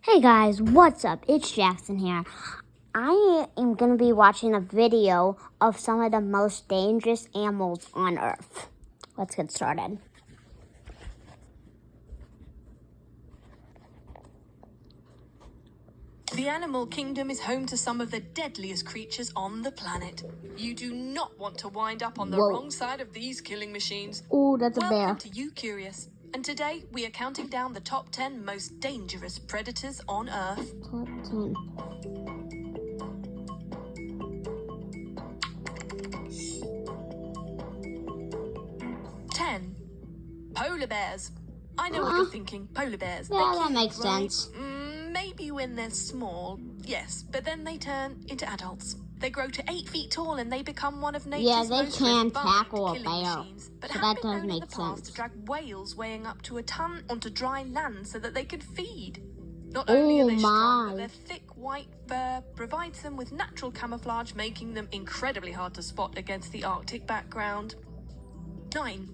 Hey guys, what's up? It's Jackson here. I am going to be watching a video of some of the most dangerous animals on Earth. Let's get started. The animal kingdom is home to some of the deadliest creatures on the planet. You do not want to wind up on the wrong side of these killing machines. Ooh, that's a bear. Welcome to You Curious. And today we are counting down the top 10 most dangerous predators on Earth. Top 10. Polar bears. I know what you're thinking. Polar bears. Yeah, that makes sense. Maybe when they're small, yes, but then they turn into adults. They grow to 8 feet tall and they become one of nature's most can refined tackle a killing bear. machines, but So have that been does known in make the past sense. to drag whales weighing up to a ton onto dry land so that they could feed. Not only are they strong, but their thick white fur provides them with natural camouflage, making them incredibly hard to spot against the Arctic background. 9.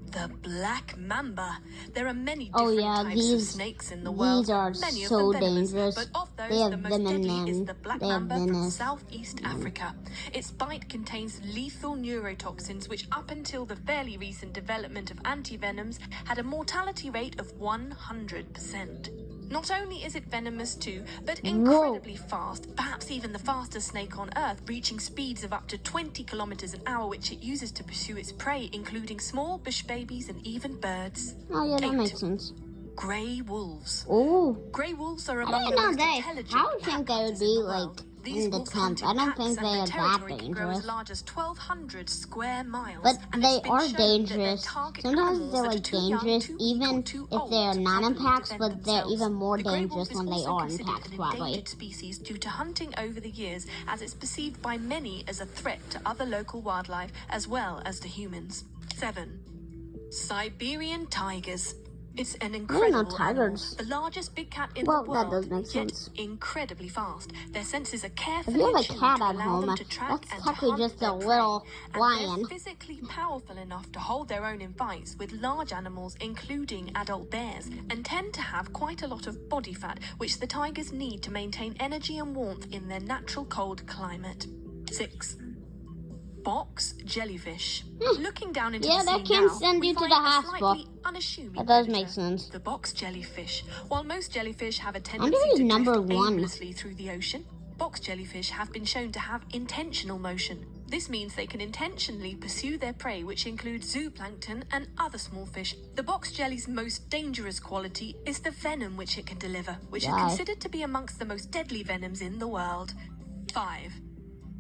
The black mamba. There are many different types of snakes in the world. These are many of so them venomous, dangerous. but of those, They have the most venom deadly is in the black them. They have mamba from venom. Southeast Africa. Its bite contains lethal neurotoxins, which up until the fairly recent development of antivenoms had a mortality rate of 100%. Not only is it venomous too, but incredibly fast, perhaps even the fastest snake on Earth, reaching speeds of up to 20 kilometers an hour, which it uses to pursue its prey, including small bush babies and even birds. Oh yeah, that 8. makes sense. Grey wolves. Ooh. Grey wolves are among I the didn't most know intelligent I would think they would hunters in be the like world. These in the wolves camp. hunt in I don't packs think and they their are that territory can grow as dangerous. large as 1,200 square miles. But and they it's been are shown that their dangerous. target Sometimes animals they're that are like too young, dangerous, too weak, even or too if old they're to not in properly packs, defend but they're themselves. even more The grey wolf dangerous is when they also are in considered packs, an probably. endangered species due to hunting over the years, as it's perceived by many as a threat to other local wildlife as well as to humans. 7. Siberian tigers. It's an incredible animal, the largest big cat in the world, that does make yet sense. incredibly fast. Their senses are If carefully you have a tuned cat to at allow home, them to track that's and to technically hunt just their a prey. little And lion. they're physically powerful enough to hold their own in fights with large animals, including adult bears, and tend to have quite a lot of body fat, which the tigers need to maintain energy and warmth in their natural cold climate. 6. Box jellyfish. Looking down into the sea that can now, send we you to find the a hospital. slightly unassuming That does predator, make sense. the box jellyfish. While most jellyfish have a Wonder tendency who's to number drift one. aimlessly through the ocean, box jellyfish have been shown to have intentional motion. This means they can intentionally pursue their prey, which includes zooplankton and other small fish. The box jelly's most dangerous quality is the venom which it can deliver, which is considered to be amongst the most deadly venoms in the world. 5.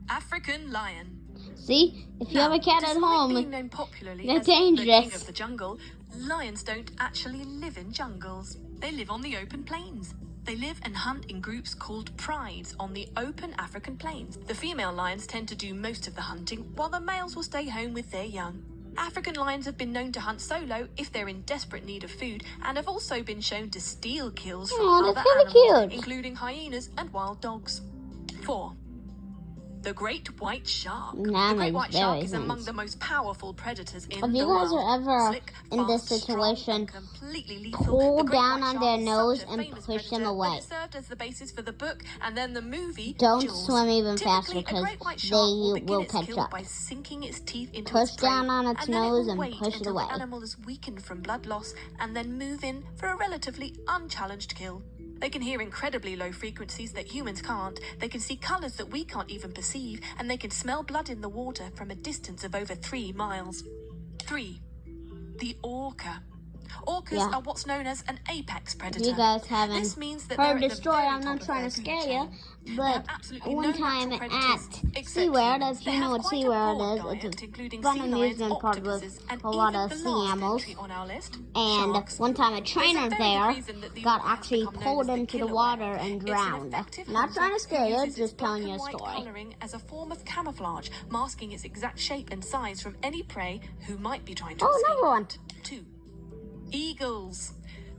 African lion. See, if you have a cat at home, being known popularly they're as the king dangerous. of the jungle, lions don't actually live in jungles. They live on the open plains. They live and hunt in groups called prides on the open African plains. The female lions tend to do most of the hunting, while the males will stay home with their young. African lions have been known to hunt solo if they're in desperate need of food, and have also been shown to steal kills from other animals, including hyenas and wild dogs. 4. The great white shark. The great white shark is among the most powerful predators in the world. If you guys are ever Slick, in this fast, situation, strong, and completely lethal, pull the great down white on shark their is nose such a and famous push them predator away. that it served as the basis for the book and then the movie Don't Jaws. swim even faster Typically, because a great white they shark will begin will its catch kill up. by sinking its teeth into Push its prey, down on its and then it nose will and wait push it until away. the animal is weakened from blood loss and then move in for a relatively unchallenged kill. They can hear incredibly low frequencies that humans can't. They can see colors that we can't even perceive, and they can smell blood in the water from a distance of over 3 miles. 3. The orca. Orcas are what's known as an apex predator. If you guys haven't this means that heard they're the at story, very I'm top not of trying their to food scare chain. you, They have but absolutely one no time natural at predators except SeaWorld, humans. if They you know have what quite a SeaWorld broad is, diet, it's a including fun sea lions, amusement park with octopuses, and a lot even of the sea last animals. entry on our list, And sharks. one time a There's trainer a very there good reason that the got orca has actually become known pulled as the into the killer water whale. and It's an drowned. effective Not trying to hunter scare who you, uses its just telling you a black and white story. colouring as a form of camouflage, masking its exact shape and size from any prey who might be trying to escape. Number 1. 2. Eagles.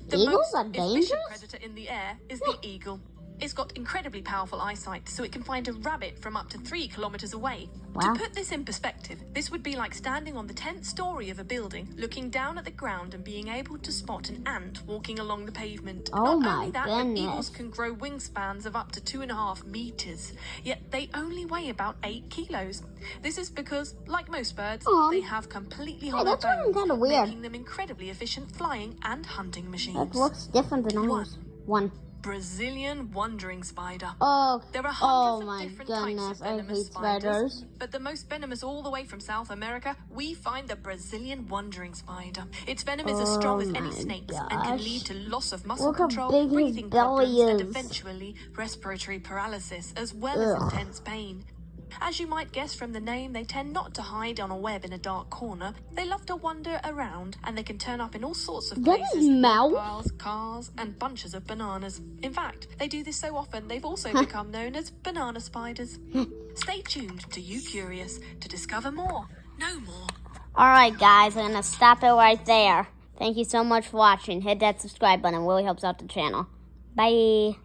The Eagles most are efficient dangerous? predator in the air is the eagle. It's got incredibly powerful eyesight, so it can find a rabbit from up to 3 kilometers away. Wow. To put this in perspective, this would be like standing on the 10th story of a building, looking down at the ground and being able to spot an ant walking along the pavement. Oh Not my only that, goodness. but eagles can grow wingspans of up to 2.5 meters, yet they only weigh about 8 kilos. This is because, like most birds, Aw. they have completely Hey, hollow that's bones, kinda weird. making them incredibly efficient flying and hunting machines. That looks different than ours. One. Brazilian wandering spider. Oh, There are oh hundreds my of different types goodness, of I venomous hate spiders, spiders. but the most venomous all the way from South America, we find the Brazilian wandering spider. Its venom is as strong as any my snake's and can gosh. lead to loss of muscle Look how control, big his breathing belly problems, and is. eventually respiratory paralysis, as well as Ugh. intense pain. As you might guess from the name, they tend not to hide on a web in a dark corner. They love to wander around, and they can turn up in all sorts of That places. is mouth. Piles, cars, and bunches of bananas. In fact, they do this so often, they've also become known as banana spiders. Stay tuned to You Curious to discover more. No more. Alright guys, I'm going to stop it right there. Thank you so much for watching. Hit that subscribe button. It really helps out the channel. Bye.